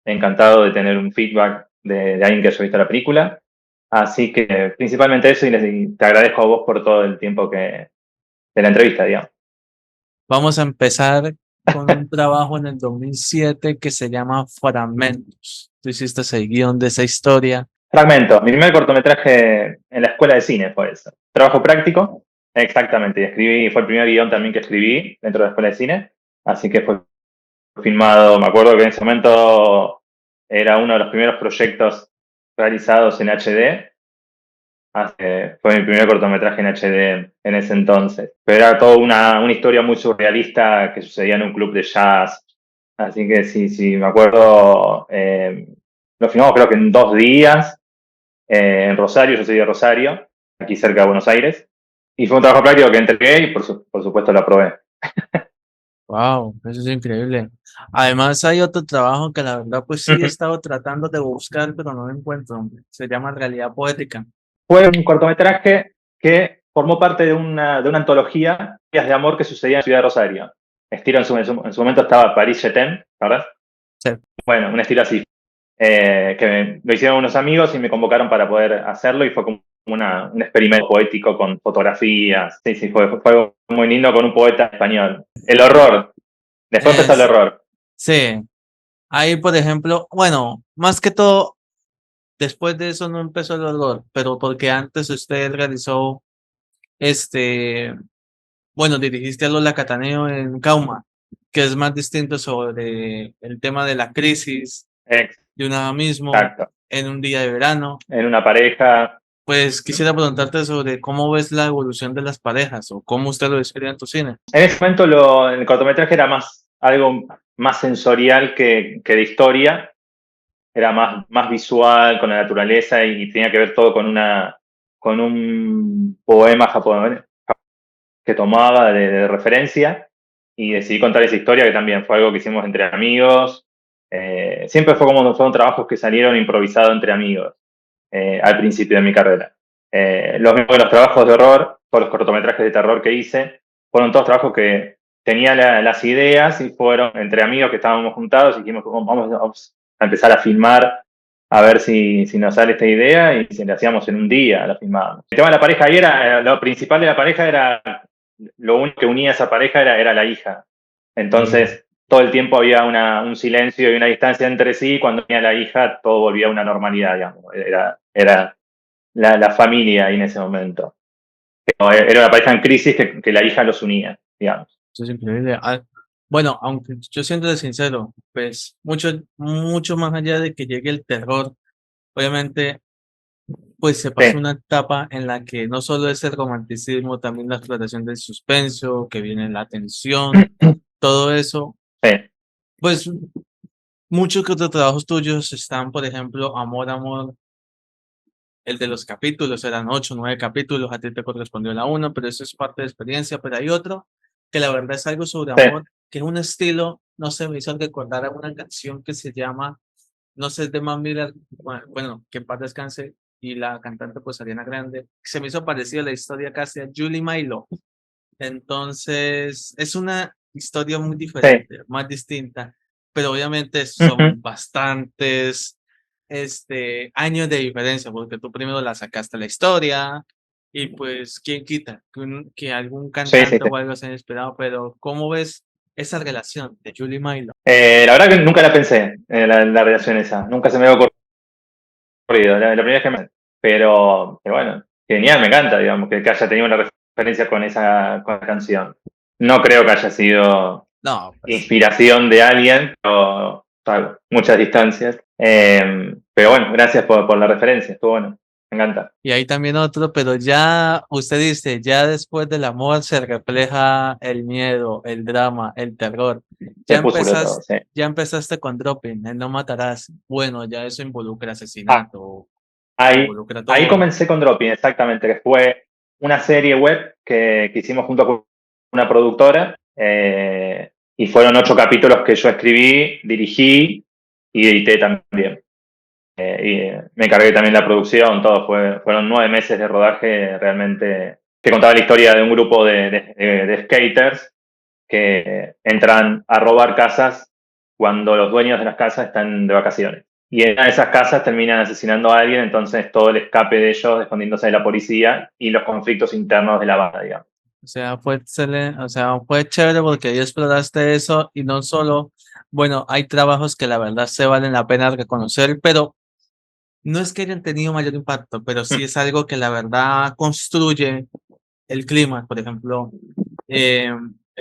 encantado de tener un feedback de alguien que haya visto la película. Así que principalmente eso y te agradezco a vos por todo el tiempo de la entrevista, digamos. Vamos a empezar con un trabajo en el 2007 que se llama Fragmentos. Tú hiciste el guión de esa historia. Fragmento, mi primer cortometraje en la escuela de cine fue eso. Trabajo práctico, exactamente, y escribí, fue el primer guión también que escribí dentro de la escuela de cine, así que fue filmado, me acuerdo que en ese momento era uno de los primeros proyectos realizados en HD. Fue mi primer cortometraje en HD en ese entonces. Pero era toda una historia muy surrealista que sucedía en un club de jazz. Así que sí, sí, me acuerdo. Lo filmamos creo que en 2 días en Rosario, yo soy de Rosario, aquí cerca de Buenos Aires. Y fue un trabajo práctico que entregué y por supuesto lo aprobé. Wow, eso es increíble. Además, hay otro trabajo que la verdad, pues sí he estado tratando de buscar, pero no lo encuentro, hombre. Se llama Realidad Poética. Fue un cortometraje que formó parte de una antología de amor que sucedía en Ciudad de Rosario. Estilo en su momento estaba Paris Jetem, ¿verdad? Sí. Bueno, un estilo así. Lo hicieron unos amigos y me convocaron para poder hacerlo y fue como un experimento poético con fotografías. Sí, sí, fue algo muy lindo con un poeta español. El horror. Después empezó el Es, horror. sí. Ahí, por ejemplo, bueno, más que todo, después de eso no empezó el horror, pero porque antes usted realizó, este, bueno, dirigiste a Lola Cataneo en Cauma, que es más distinto sobre el tema de la crisis de uno mismo Exacto. en un día de verano. En una pareja. Pues quisiera preguntarte sobre cómo ves la evolución de las parejas o cómo usted lo describe en tu cine. En ese momento el cortometraje era más algo más sensorial que de historia. Era más visual, con la naturaleza y tenía que ver todo con un poema japonés que tomaba de referencia y decidí contar esa historia que también fue algo que hicimos entre amigos. Siempre fueron trabajos que salieron improvisados entre amigos al principio de mi carrera. Los trabajos de horror, todos los cortometrajes de terror que hice, fueron todos trabajos que tenía las ideas y fueron entre amigos que estábamos juntados y dijimos, vamos a empezar a filmar a ver si nos sale esta idea y si la hacíamos en un día, la filmábamos. El tema de la pareja ahí era, lo principal de la pareja era, lo único que unía a esa pareja era la hija. Mm. Entonces, todo el tiempo había un silencio y una distancia entre sí. Cuando tenía la hija, todo volvía a una normalidad, digamos. Era la familia ahí en ese momento. Era una pareja en crisis que la hija los unía, digamos. Eso es increíble. Bueno, aunque yo siento de sincero, pues mucho más allá de que llegue el terror, obviamente, pues se Sí, pasa una etapa en la que no solo es el romanticismo, también la explotación del suspenso, que viene la tensión, todo eso. sí, Pues muchos que otros trabajos tuyos están, por ejemplo, Amor, Amor, el de los capítulos, eran 8, 9 capítulos, a ti te correspondió la uno, pero eso es parte de experiencia, pero hay otro que la verdad es algo sobre sí. amor, que es un estilo, no sé, me hizo recordar a una canción que se llama, no sé, de Mac Miller, bueno, que en paz descanse, y la cantante pues Ariana Grande, que se me hizo parecida la historia casi a Julie Milo. Entonces, es una historia muy Sí. diferente, más distinta, pero obviamente Ujú. son bastantes años de diferencia, porque tú primero la sacaste la historia y pues quién quita que algún Sí, sí, cantante sí. o algo se haya inspirado, pero ¿cómo ves esa relación de Julie Milo? La verdad que nunca la pensé, la relación esa. Nunca se me había ocurrido. La primera vez que pero bueno, genial, me encanta, digamos, que haya tenido una referencia con la canción. No creo que haya sido No, pues. inspiración de alguien, o sea, muchas distancias. Pero bueno, gracias por la referencia, estuvo bueno, me encanta. Y hay también otro, pero ya usted dice, ya después del amor se refleja el miedo, el drama, el terror. Se puso todo, sí. Ya empezaste con Dropping, el No Matarás. Bueno, ya eso involucra Ah, asesinato, ahí, involucra ahí todo. comencé con Dropping, exactamente, que fue una serie web que hicimos junto con una productora, y fueron 8 capítulos que yo escribí, dirigí y edité también. Me encargué también de la producción, todo. Fueron 9 meses de rodaje realmente, que contaba la historia de un grupo de skaters que entran a robar casas cuando los dueños de las casas están de vacaciones. Y en una de esas casas terminan asesinando a alguien, entonces todo el escape de ellos escondiéndose de la policía y los conflictos internos de la banda, digamos. O sea, fue excelente, o sea, fue chévere porque ahí exploraste eso y no solo, bueno, hay trabajos que la verdad se valen la pena reconocer, pero no es que hayan tenido mayor impacto, pero sí es algo que la verdad construye el clima, por ejemplo, Sí,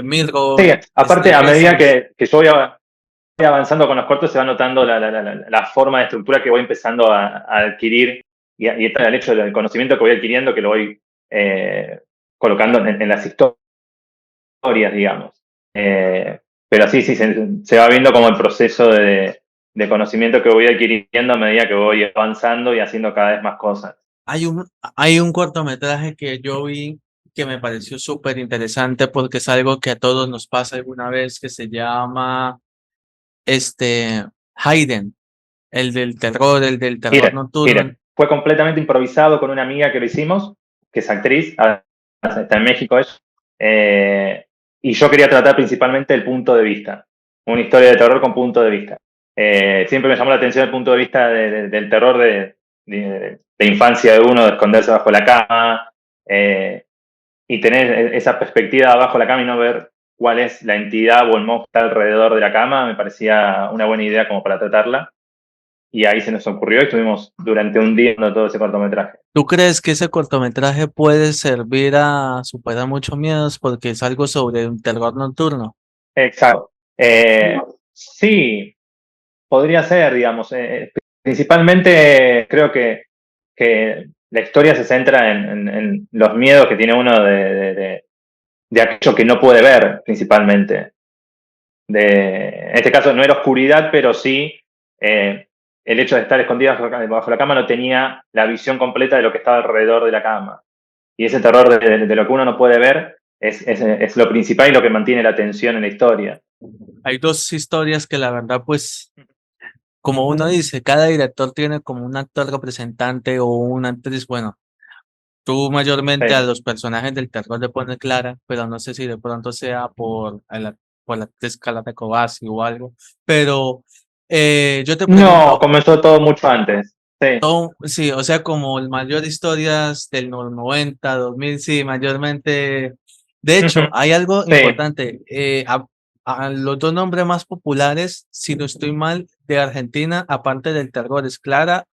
Mirror, aparte, a medida Essence. que yo voy avanzando con los cortos, se va notando la forma de estructura que voy empezando a adquirir y está el hecho del conocimiento que voy adquiriendo, que lo voy colocando en las historias, digamos. Eh, pero sí, sí, se va viendo como el proceso de conocimiento que voy adquiriendo a medida que voy avanzando y haciendo cada vez más cosas. Hay un, hay un cortometraje que yo vi que me pareció súper interesante porque es algo que a todos nos pasa alguna vez que se llama Hayden, el del terror Mire, nocturno. mire, fue completamente improvisado con una amiga que lo hicimos, que es actriz, está en México ella, eh, y yo quería tratar principalmente el punto de vista, una historia de terror con punto de vista. Siempre me llamó la atención el punto de vista del terror de infancia de uno, de esconderse bajo la cama, y tener esa perspectiva abajo de la cama y no ver cuál es la entidad o el monstruo que está alrededor de la cama, me parecía una buena idea como para tratarla. Y ahí se nos ocurrió y estuvimos durante un día viendo todo ese cortometraje. ¿Tú crees que ese cortometraje puede servir a superar muchos miedos porque es algo sobre un terror nocturno? Exacto. Sí, podría ser, digamos. Principalmente creo que la historia se centra en los miedos que tiene uno de aquello que no puede ver, principalmente. En este caso no era oscuridad, pero sí el hecho de estar escondido bajo la cama no tenía la visión completa de lo que estaba alrededor de la cama. Y ese terror de lo que uno no puede ver es lo principal y lo que mantiene la atención en la historia. Hay dos historias que la verdad, pues, como uno dice, cada director tiene como un actor representante o una actriz. Bueno, tú mayormente a Sí. los personajes del terror le pones Clara, pero no sé si de pronto sea por la actriz Carla Cobasi o algo. Pero yo te No, pregunto, comenzó todo mucho antes. Sí. sí, o sea, como el mayor historias del 90, 2000, sí, mayormente. De hecho, hay algo Sí. importante. A los dos nombres más populares, si no estoy mal, de Argentina, aparte del terror, es Clara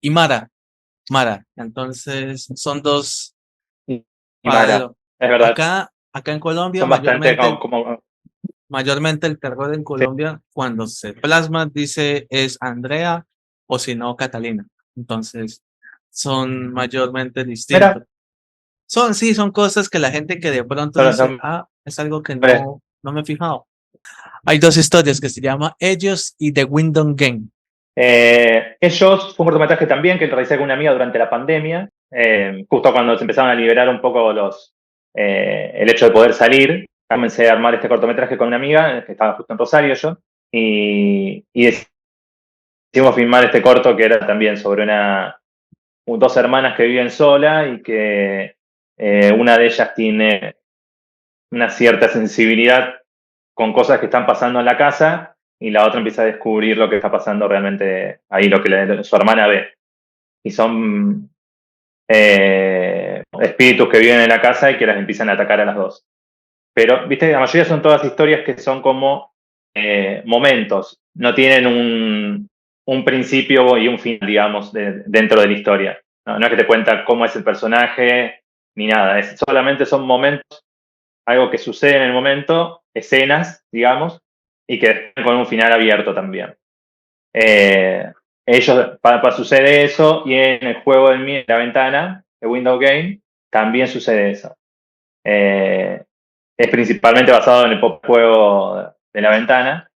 y Mara. Mara. Entonces, son dos Y Mara, paralelos. es verdad. Acá en Colombia, Son bastante como mayormente el terror en sí. Colombia, cuando se plasma, dice es Andrea o si no, Catalina. Entonces, son mayormente distintos. Mira, Sí, son cosas que la gente que de pronto son los dice, nombres. ah, es algo que no me he fijado. Hay dos historias que se llama Ellos y The Window Game. Ellos, fue un cortometraje también que realicé con una amiga durante la pandemia, justo cuando se empezaron a liberar un poco el hecho de poder salir. Comencé a armar este cortometraje con una amiga, que estaba justo en Rosario yo, y decidimos filmar este corto que era también sobre dos hermanas que viven sola y que una de ellas tiene una cierta sensibilidad con cosas que están pasando en la casa y la otra empieza a descubrir lo que está pasando realmente ahí, lo que su hermana ve. Y son espíritus que viven en la casa y que las empiezan a atacar a las dos. Pero, viste, la mayoría son todas historias que son como momentos, no tienen un principio y un final, digamos, dentro de la historia. No, no es que te cuenta cómo es el personaje ni nada, solamente son momentos, algo que sucede en el momento, escenas, digamos, y que están con un final abierto también. Eh, sucede eso y en el juego del miedo, la ventana, de Window Game, también sucede eso. Es principalmente basado en el pop juego de la ventana,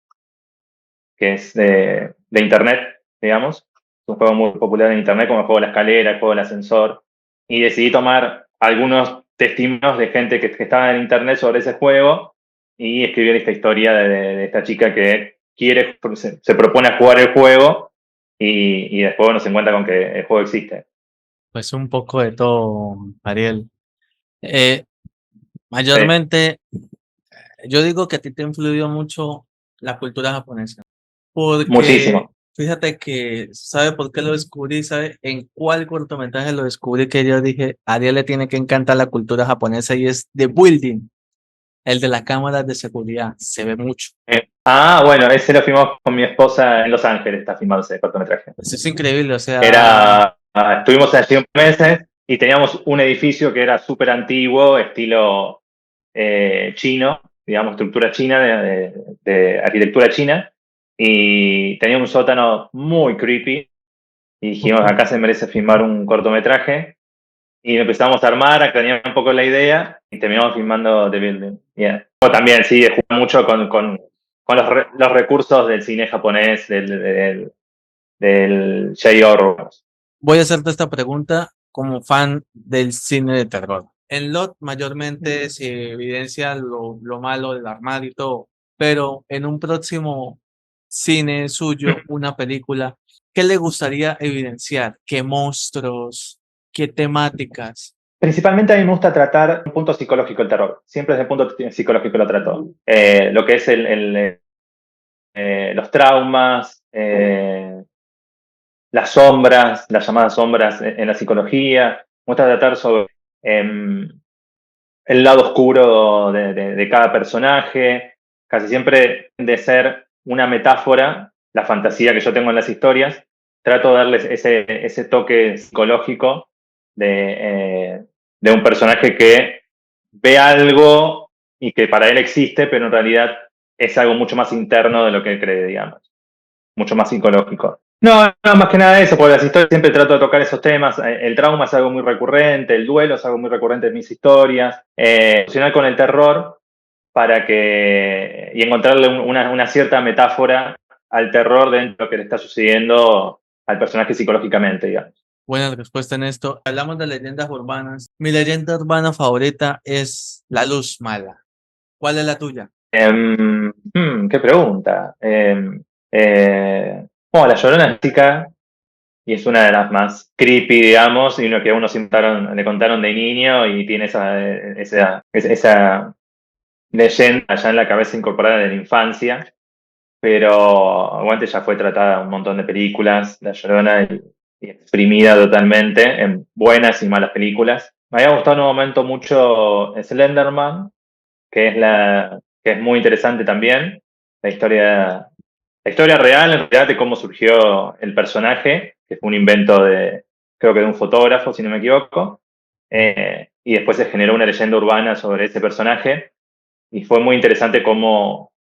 que es de internet, digamos. Es un juego muy popular en internet, como el juego de la escalera, el juego del ascensor. Y decidí tomar algunos testimonios de gente que estaba en internet sobre ese juego y escribir esta historia de esta chica que se propone a jugar el juego y después uno se encuentra con que el juego existe. Pues un poco de todo, Ariel. Eh, Sí, Mayormente, yo digo que a ti te influyó mucho la cultura japonesa. Porque Muchísimo. fíjate que, ¿sabe por qué lo descubrí? ¿Sabe en cuál cortometraje lo descubrí? Que yo dije, a Ariel le tiene que encantar la cultura japonesa y es The Building, el de las cámaras de seguridad. Se ve mucho. Bueno, ese lo filmamos con mi esposa en Los Ángeles, está filmado ese cortometraje. Eso es increíble, o sea, Estuvimos allí un meses y teníamos un edificio que era súper antiguo, estilo chino, digamos, estructura china, de arquitectura china, y tenía un sótano muy creepy, y dijimos, acá se merece filmar un cortometraje, y empezamos a armar, a cranear un poco la idea, y terminamos filmando The Building. Yeah. O también, sí, jugar mucho con los recursos del cine japonés, del J-horror. voy a hacerte esta pregunta como fan del cine de terror. En Lot mayormente se evidencia lo malo del armario y todo, pero en un próximo cine suyo, una película, ¿qué le gustaría evidenciar? ¿Qué monstruos? ¿Qué temáticas? Principalmente a mí me gusta tratar un punto psicológico el terror. Siempre desde el punto psicológico lo trato. Lo que es los traumas, las sombras, las llamadas sombras en la psicología. Me gusta tratar sobre el lado oscuro de cada personaje. Casi siempre de ser una metáfora, la fantasía que yo tengo en las historias. Trato de darles ese toque psicológico de un personaje que ve algo y que para él existe, pero en realidad es algo mucho más interno de lo que él cree, digamos. Mucho más psicológico. No, más que nada eso, porque las historias siempre trato de tocar esos temas. El trauma es algo muy recurrente, el duelo es algo muy recurrente en mis historias. Fusionar con el terror y encontrarle una cierta metáfora al terror dentro de lo que le está sucediendo al personaje psicológicamente, digamos. Buena respuesta en esto. Hablamos de leyendas urbanas. Mi leyenda urbana favorita es La Luz Mala. ¿Cuál es la tuya? Qué pregunta. Bueno, La Llorona es chica y es una de las más creepy, digamos, y uno que a uno le contaron de niño y tiene esa leyenda ya en la cabeza incorporada de la infancia, pero aguante ya fue tratada en un montón de películas, La Llorona, y exprimida totalmente en buenas y malas películas. Me había gustado en un momento mucho Slenderman, que es muy interesante también, la historia, la historia real, en realidad, de cómo surgió el personaje, que fue un invento creo que de un fotógrafo, si no me equivoco, y después se generó una leyenda urbana sobre ese personaje, y fue muy interesante cómo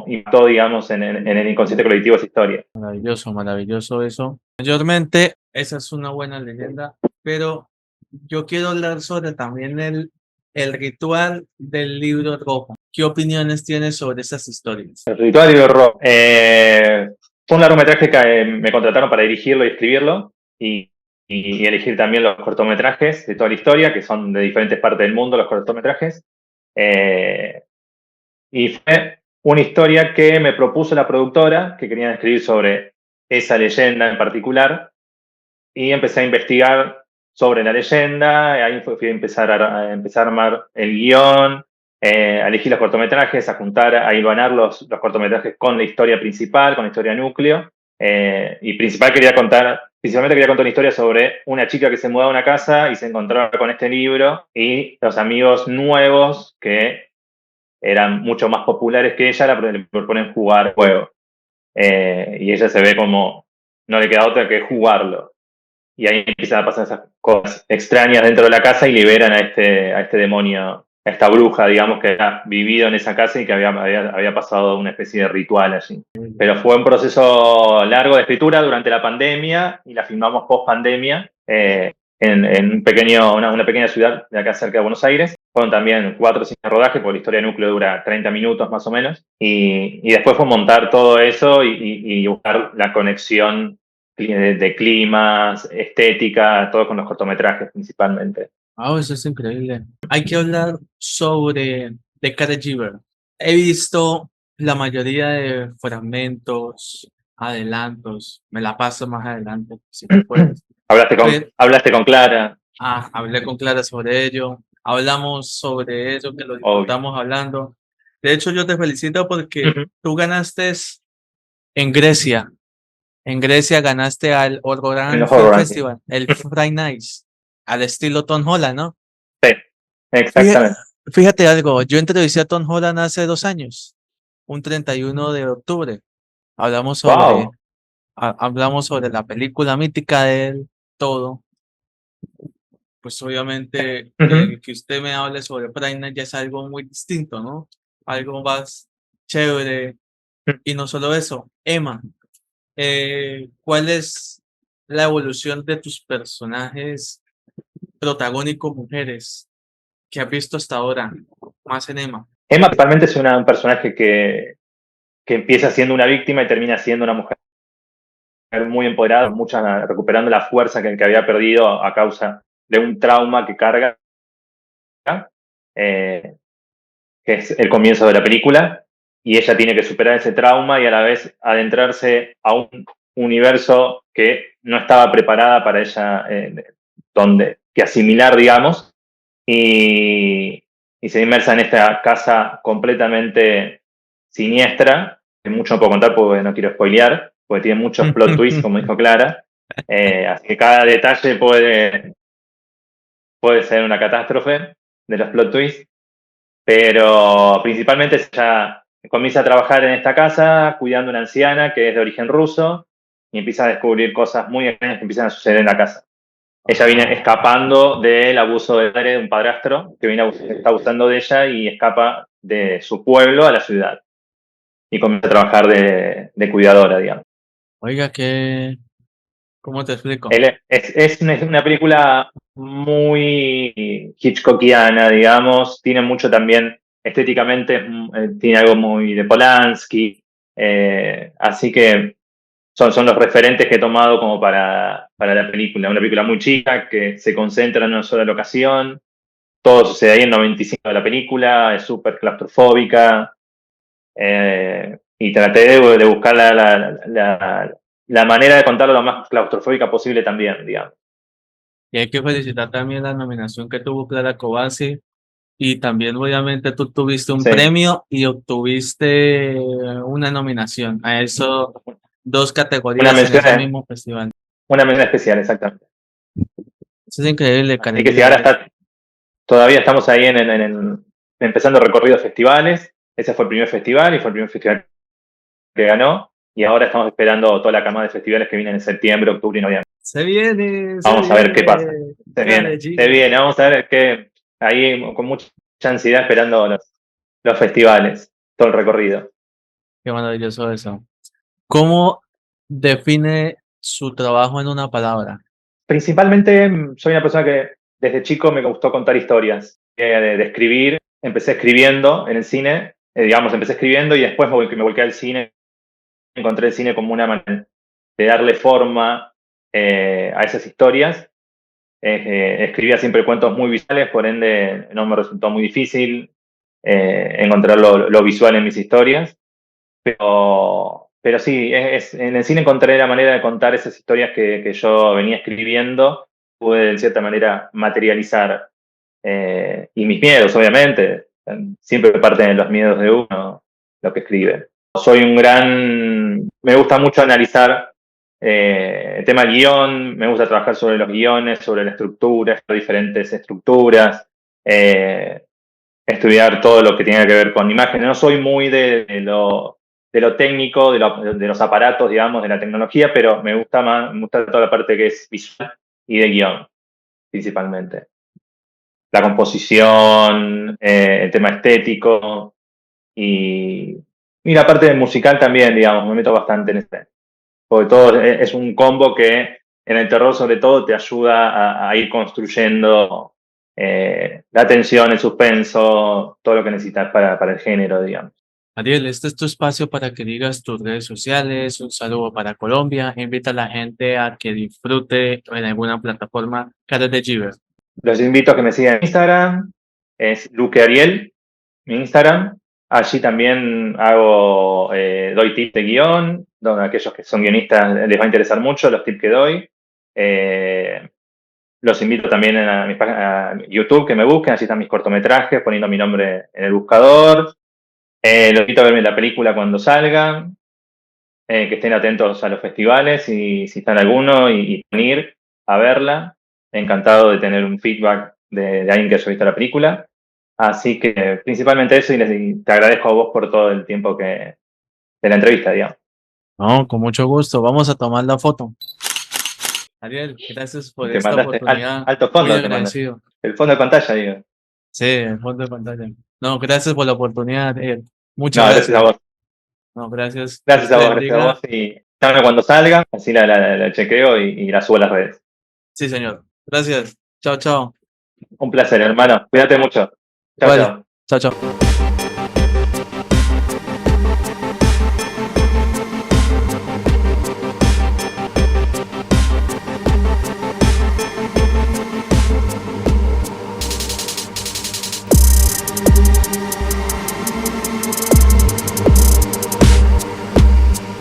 impactó, digamos, en el inconsciente colectivo esa historia. Maravilloso, maravilloso eso. Mayormente, esa es una buena leyenda, pero yo quiero hablar sobre también el ritual del libro rojo. ¿Qué opiniones tienes sobre esas historias? El ritual y el horror. Fue un largometraje que me contrataron para dirigirlo y escribirlo y elegir también los cortometrajes de toda la historia, que son de diferentes partes del mundo los cortometrajes. Y fue una historia que me propuso la productora, que querían escribir sobre esa leyenda en particular, y empecé a investigar sobre la leyenda, ahí fui a empezar a armar el guión, a elegir los cortometrajes, a hilvanar los cortometrajes con la historia principal, con la historia núcleo, y principalmente quería contar una historia sobre una chica que se mudaba a una casa y se encontraba con este libro y los amigos nuevos que eran mucho más populares que ella le proponen jugar juego. Y ella se ve como no le queda otra que jugarlo. Y ahí empiezan a pasar esas cosas extrañas dentro de la casa y liberan a este demonio, a esta bruja, digamos, que había vivido en esa casa y que había pasado una especie de ritual allí. Pero fue un proceso largo de escritura durante la pandemia y la filmamos post pandemia en una pequeña ciudad de acá cerca de Buenos Aires. Fueron también 4 o 5 rodajes, porque la historia de núcleo dura 30 minutos más o menos. Y después fue montar todo eso y buscar la conexión de climas, estética, todo con los cortometrajes principalmente. Ah, eso es increíble. Hay que hablar sobre The Caregiver. He visto la mayoría de fragmentos, adelantos. Me la paso más adelante, si tú puedes. Pero, Hablaste con Clara. hablé con Clara sobre ello. Hablamos sobre eso, que lo Obvio. disfrutamos hablando. De hecho, yo te felicito porque Ujú. tú ganaste en Grecia. En Grecia ganaste al En Orgoran los Film Horror Rankings. Festival, el Friday Nights, al estilo Tom Holland, ¿no? Sí, Fíjate, exactamente. fíjate algo, yo entrevisté a Tom Holland hace 2 años, un 31 de octubre. Hablamos sobre, Wow. hablamos sobre la película mítica de él, todo. Pues obviamente Ujú. el que usted me hable sobre Friday Night ya es algo muy distinto, ¿no? Algo más chévere. Y no solo eso, Emma. ¿Cuál es la evolución de tus personajes protagónicos mujeres que has visto hasta ahora? Más en Emma. Emma principalmente es un personaje que empieza siendo una víctima y termina siendo una mujer muy empoderada, recuperando la fuerza que había perdido a causa de un trauma que carga, eh, que es el comienzo de la película, y ella tiene que superar ese trauma y a la vez adentrarse a un universo que no estaba preparada para ella, que asimilar, digamos, y, y se inmersa en esta casa completamente siniestra, que mucho no puedo contar porque no quiero spoilear, porque tiene muchos plot twists, como dijo Clara, así que cada detalle puede ser una catástrofe de los plot twists, pero principalmente ella comienza a trabajar en esta casa cuidando a una anciana que es de origen ruso y empieza a descubrir cosas muy extrañas que empiezan a suceder en la casa. Ella viene Ah, escapando del abuso de padre de un padrastro que está abusando de ella y escapa de su pueblo a la ciudad y comienza a trabajar de cuidadora, digamos. oiga, ¿cómo te explico? Es una película muy hitchcockiana, digamos, tiene mucho también estéticamente, tiene algo muy de Polanski, así que son los referentes que he tomado como para la película. Una película muy chica que se concentra en una sola locación, todo sucede ahí en 95 de la película, es súper claustrofóbica, y traté de buscar la manera de contarlo lo más claustrofóbica posible también, digamos. Y hay que felicitar también la nominación que tuvo Clara Covasi. Y también, obviamente, tú tuviste un Sí, premio y obtuviste una nominación a esos dos una categorías en mención, ese mismo festival. una mención especial, exactamente. Eso es increíble, Así que si ahora Canelita. todavía estamos ahí empezando el recorrido de festivales, ese fue el primer festival y fue el primer festival que ganó, y ahora estamos esperando toda la camada de festivales que vienen en septiembre, octubre y noviembre. Se viene, se Vamos a ver qué pasa. viene. Se Carellita. viene, vamos a ver qué, ahí con mucha ansiedad esperando los festivales, todo el recorrido. Qué maravilloso eso. ¿Cómo define su trabajo en una palabra? Principalmente soy una persona que desde chico me gustó contar historias, de escribir. Empecé escribiendo en el cine, digamos, empecé escribiendo y después me volqué al cine. Encontré el cine como una manera de darle forma a esas historias. Escribía siempre cuentos muy visuales, por ende no me resultó muy difícil encontrar lo visual en mis historias. Pero sí, en el cine encontré la manera de contar esas historias que yo venía escribiendo, pude de cierta manera materializar. Y mis miedos, obviamente, siempre parten de los miedos de uno, lo que escribe. Me gusta mucho analizar el tema guión, me gusta trabajar sobre los guiones, sobre la estructura, diferentes estructuras, eh, estudiar todo lo que tenga que ver con imágenes. No soy muy de lo técnico, de los aparatos, digamos, de la tecnología, pero me gusta toda la parte que es visual y de guión, principalmente. La composición, el tema estético y, y la parte musical también, digamos, me meto bastante en este. Porque todo es un combo que en el terror sobre todo te ayuda a ir construyendo la tensión, el suspenso, todo lo que necesitas para el género, digamos. Ariel, este es tu espacio para que digas tus redes sociales, un saludo para Colombia, invita a la gente a que disfrute en alguna plataforma Cara de Giver. Los invito a que me sigan en Instagram, es Luque Ariel, mi Instagram. Allí también doy tips de guión, donde a aquellos que son guionistas les va a interesar mucho los tips que doy. Eh, los invito también a mi página a YouTube que me busquen, allí están mis cortometrajes, poniendo mi nombre en el buscador. Los invito a verme la película cuando salga, que estén atentos a los festivales y si están alguno y pueden ir a verla. Encantado de tener un feedback de alguien que haya visto la película. Así que principalmente eso y te agradezco a vos por todo el tiempo de la entrevista, digamos. No, con mucho gusto. Vamos a tomar la foto. Ariel, gracias por Te esta mandaste oportunidad. alto Muy fondo, te mandaste. agradecido. El fondo de pantalla, digo. Sí, el fondo de pantalla. No, gracias por la oportunidad, Ariel. No, Muchas gracias a gracias. vos. No, gracias. Dios Gracias a te vos, gracias a bendiga. vos. Y dame cuando salga, así la chequeo y la subo a las redes. Sí, señor. Gracias. Chao, chao. Un placer, hermano. Cuídate mucho. Chao, Igual. chao. Chao, chao.